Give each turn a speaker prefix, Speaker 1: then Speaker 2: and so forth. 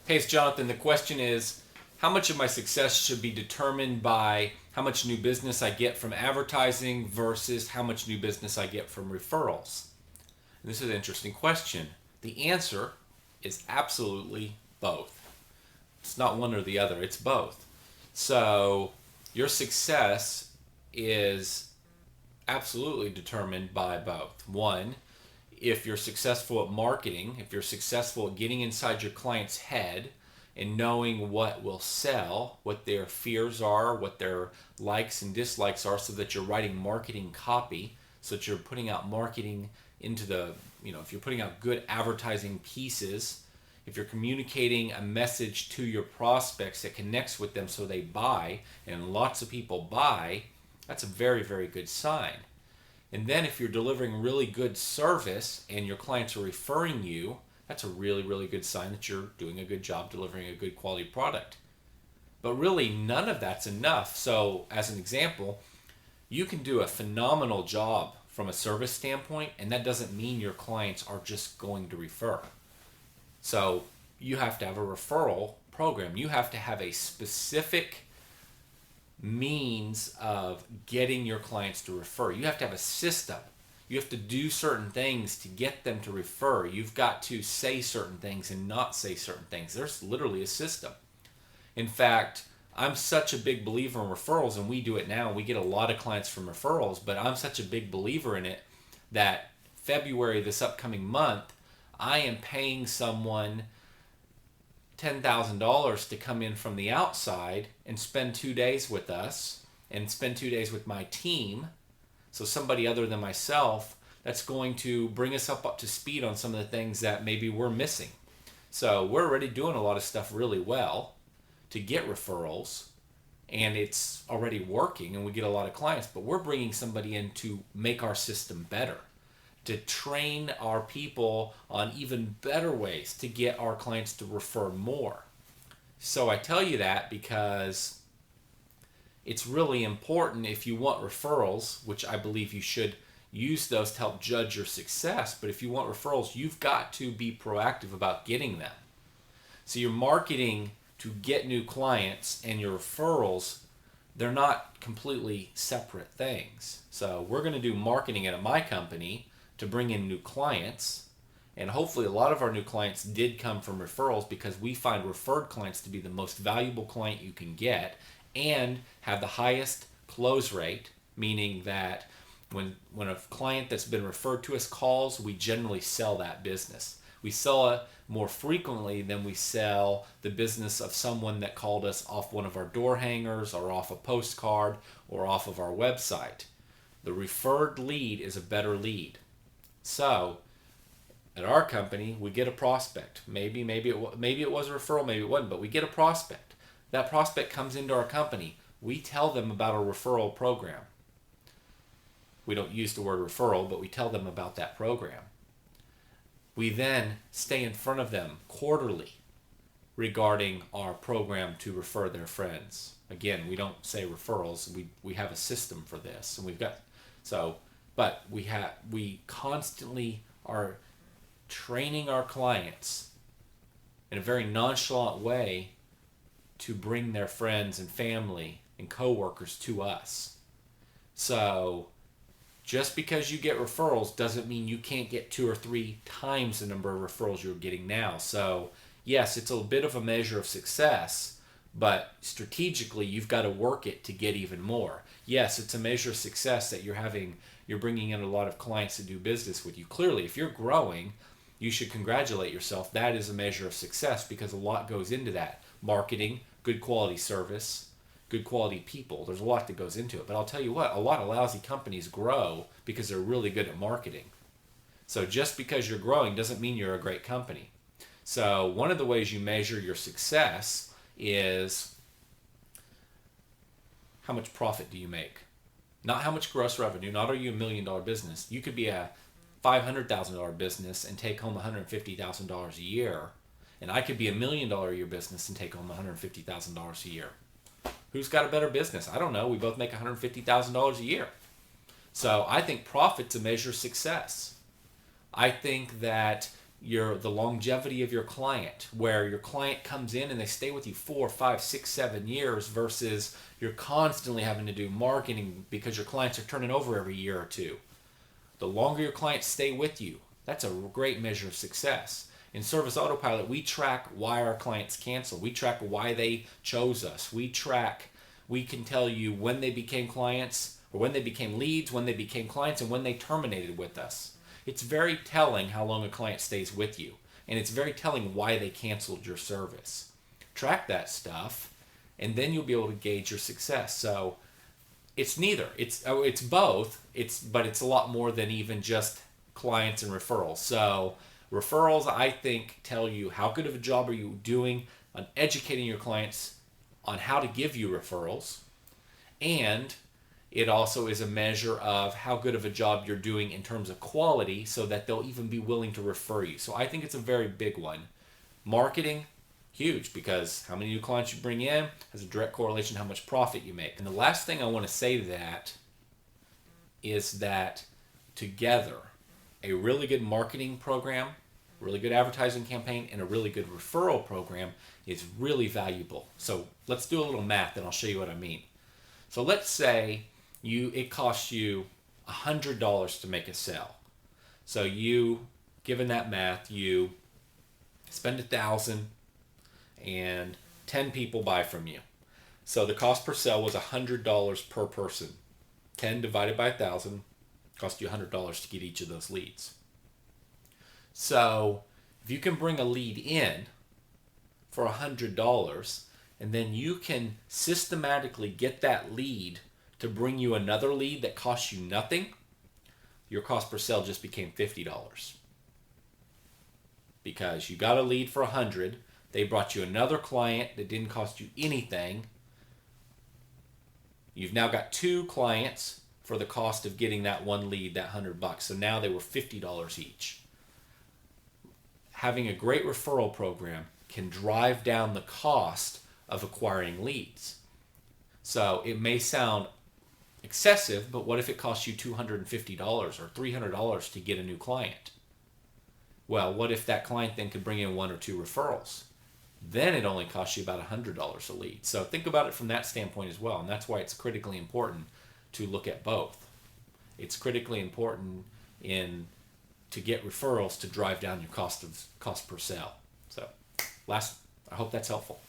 Speaker 1: Hey, it's Jonathan. The question is, how much of my success should be determined by how much new business I get from advertising versus how much new business I get from referrals? And this is an interesting question. The answer is absolutely both. It's not one or the other, it's both. So your success is absolutely determined by both. One, if you're successful at marketing, if you're successful at getting inside your client's head and knowing what will sell, what their fears are, what their likes and dislikes are, so that you're writing marketing copy, so that you're putting out marketing into if you're putting out good advertising pieces, if you're communicating a message to your prospects that connects with them so they buy, and lots of people buy, that's a very, very good sign. And then if you're delivering really good service and your clients are referring you, that's a really, really good sign that you're doing a good job delivering a good quality product. But really, none of that's enough. So, as an example, you can do a phenomenal job from a service standpoint, and that doesn't mean your clients are just going to refer. So, you have to have a referral program. You have to have a specific means of getting your clients to refer. You have to have a system. You have to do certain things to get them to refer. You've got to say certain things and not say certain things. There's literally a system. In fact, I'm such a big believer in referrals, and we do it now. We get a lot of clients from referrals, but I'm such a big believer in it that February, this upcoming month, I am paying someone $10,000 to come in from the outside and spend 2 days with us and spend 2 days with my team. So somebody other than myself that's going to bring us up to speed on some of the things that maybe we're missing. So we're already doing a lot of stuff really well to get referrals, and it's already working and we get a lot of clients, but we're bringing somebody in to make our system better, to train our people on even better ways to get our clients to refer more. So I tell you that because it's really important if you want referrals, which I believe you should use those to help judge your success. But if you want referrals, you've got to be proactive about getting them. So your marketing to get new clients and your referrals, they're not completely separate things. So we're going to do marketing at my company to bring in new clients, and hopefully a lot of our new clients did come from referrals, because we find referred clients to be the most valuable client you can get and have the highest close rate, meaning that when a client that's been referred to us calls, we generally sell that business. We sell it more frequently than we sell the business of someone that called us off one of our door hangers or off a postcard or off of our website. The referred lead is a better lead. So, at our company, we get a prospect. Maybe it was a referral, maybe it wasn't, but we get a prospect. That prospect comes into our company. We tell them about a referral program. We don't use the word referral, but we tell them about that program. We then stay in front of them quarterly regarding our program to refer their friends. Again, we don't say referrals. We have a system for this, and but we constantly are training our clients in a very nonchalant way to bring their friends and family and coworkers to us. So just because you get referrals doesn't mean you can't get 2 or 3 times the number of referrals you're getting now. So yes, it's a bit of a measure of success, but strategically you've got to work it to get even more. Yes, it's a measure of success that you're bringing in a lot of clients to do business with you. Clearly, if you're growing, you should congratulate yourself. That is a measure of success, because a lot goes into that. Marketing, good quality service, good quality people. There's a lot that goes into it. But I'll tell you what, a lot of lousy companies grow because they're really good at marketing. So just because you're growing doesn't mean you're a great company. So one of the ways you measure your success is how much profit do you make? Not how much gross revenue. Not are you $1 million business. You could be a $500,000 business and take home $150,000 a year. And I could be $1 million a year business and take home $150,000 a year. Who's got a better business? I don't know. We both make $150,000 a year. So I think profit's a measure of success. I think that the longevity of your client, where your client comes in and they stay with you 4, 5, 6, 7 years versus you're constantly having to do marketing because your clients are turning over every year or two. The longer your clients stay with you, that's a great measure of success. In Service Autopilot, we track why our clients cancel. We track why they chose us. We can tell you when they became clients, or when they became leads, when they became clients, and when they terminated with us. It's very telling how long a client stays with you, and it's very telling why they canceled your service. Track that stuff, and then you'll be able to gauge your success. So it's neither. It's both. But it's a lot more than even just clients and referrals. So referrals, I think, tell you how good of a job are you doing on educating your clients on how to give you referrals, and it also is a measure of how good of a job you're doing in terms of quality so that they'll even be willing to refer you. So I think it's a very big one. Marketing, huge, because how many new clients you bring in has a direct correlation to how much profit you make. And the last thing I want to say to that is that together, a really good marketing program, really good advertising campaign, and a really good referral program is really valuable. So let's do a little math and I'll show you what I mean. So let's say it costs you $100 to make a sale. So given that math, you spend $1,000 and 10 people buy from you. So the cost per sale was $100 per person. 10 divided by 1,000 cost you $100 to get each of those leads. So if you can bring a lead in for $100, and then you can systematically get that lead to bring you another lead that costs you nothing, your cost per sale just became $50. Because you got a lead for $100, they brought you another client that didn't cost you anything. You've now got 2 clients for the cost of getting that one lead, that $100. So now they were $50 each. Having a great referral program can drive down the cost of acquiring leads. So it may sound excessive, but what if it costs you $250 or $300 to get a new client? Well, what if that client then could bring in 1 or 2 referrals? Then it only costs you about $100 a lead. So think about it from that standpoint as well, and that's why it's critically important to look at both. It's critically important to get referrals to drive down your cost per sale. So I hope that's helpful.